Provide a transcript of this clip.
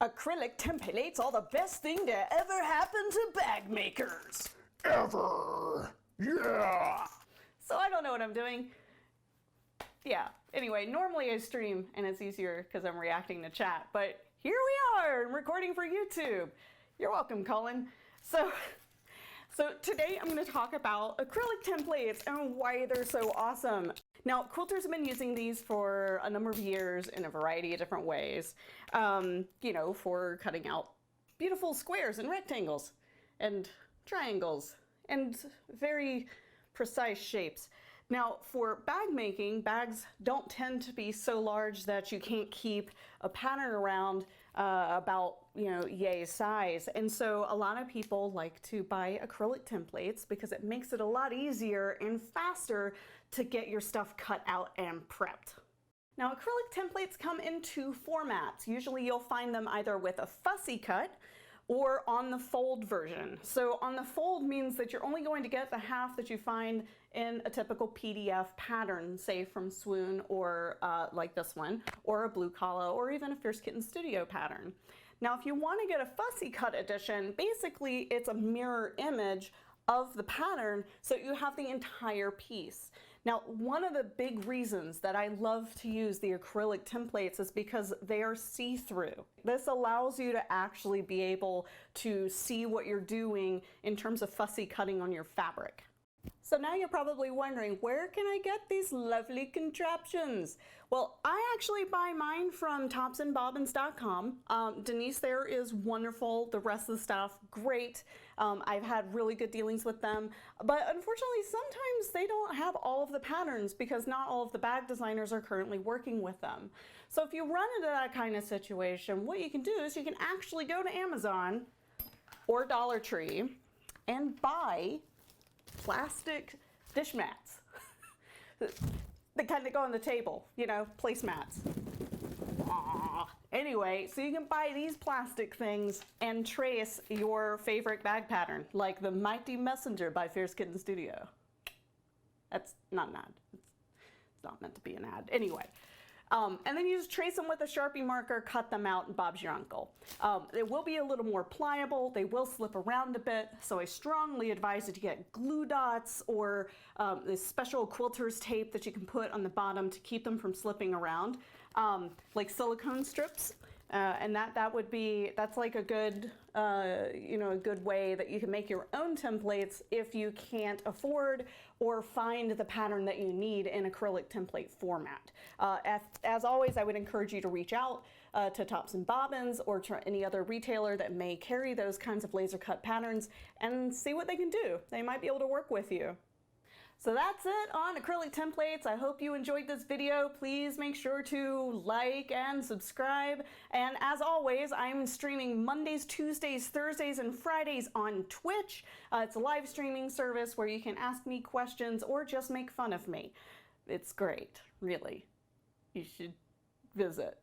Acrylic templates are the best thing to ever happen to bag makers. Ever. Yeah. So I don't know what I'm doing. Yeah, anyway, normally I stream and it's easier because I'm reacting to chat, but here we are, recording for YouTube. You're welcome, Colin. So today I'm going to talk about acrylic templates and why they're so awesome. Now, quilters have been using these for a number of years in a variety of different ways, you know, for cutting out beautiful squares and rectangles and triangles and very precise shapes. Now, for bag making, bags don't tend to be so large that you can't keep a pattern around about, yay size. And so a lot of people like to buy acrylic templates because it makes it a lot easier and faster to get your stuff cut out and prepped. Now, acrylic templates come in two formats. Usually you'll find them either with a fussy cut or on the fold version. So on the fold means that you're only going to get the half that you find in a typical PDF pattern, say from Swoon or like this one, or a Blue Collar, or even a Fierce Kitten Studio pattern. Now, if you want to get a fussy cut edition, basically it's a mirror image of the pattern, so you have the entire piece. Now, one of the big reasons that I love to use the acrylic templates is because they are see-through. This allows you to actually be able to see what you're doing in terms of fussy cutting on your fabric. So now you're probably wondering, where can I get these lovely contraptions? Well, I actually buy mine from topsandbobbins.com. Denise there is wonderful. The rest of the staff, great. I've had really good dealings with them. But unfortunately, sometimes they don't have all of the patterns because not all of the bag designers are currently working with them. So if you run into that kind of situation, what you can do is you can actually go to Amazon or Dollar Tree and buy plastic dish mats. The kind that go on the table, placemats. Anyway, so you can buy these plastic things and trace your favorite bag pattern, like the Mighty Messenger by Fierce Kitten Studio. That's not an ad. It's not meant to be an ad. Anyway. And then you just trace them with a Sharpie marker, cut them out, and Bob's your uncle. They will be a little more pliable. They will slip around a bit, so I strongly advise you to get glue dots or this special quilters tape that you can put on the bottom to keep them from slipping around, like silicone strips. And that's like a good, a good way that you can make your own templates if you can't afford or find the pattern that you need in acrylic template format. As always, I would encourage you to reach out to Tops and Bobbins or to any other retailer that may carry those kinds of laser cut patterns and see what they can do. They might be able to work with you. So that's it on acrylic templates. I hope you enjoyed this video. Please make sure to like and subscribe. And as always, I'm streaming Mondays, Tuesdays, Thursdays, and Fridays on Twitch. It's a live streaming service where you can ask me questions or just make fun of me. It's great, really. You should visit.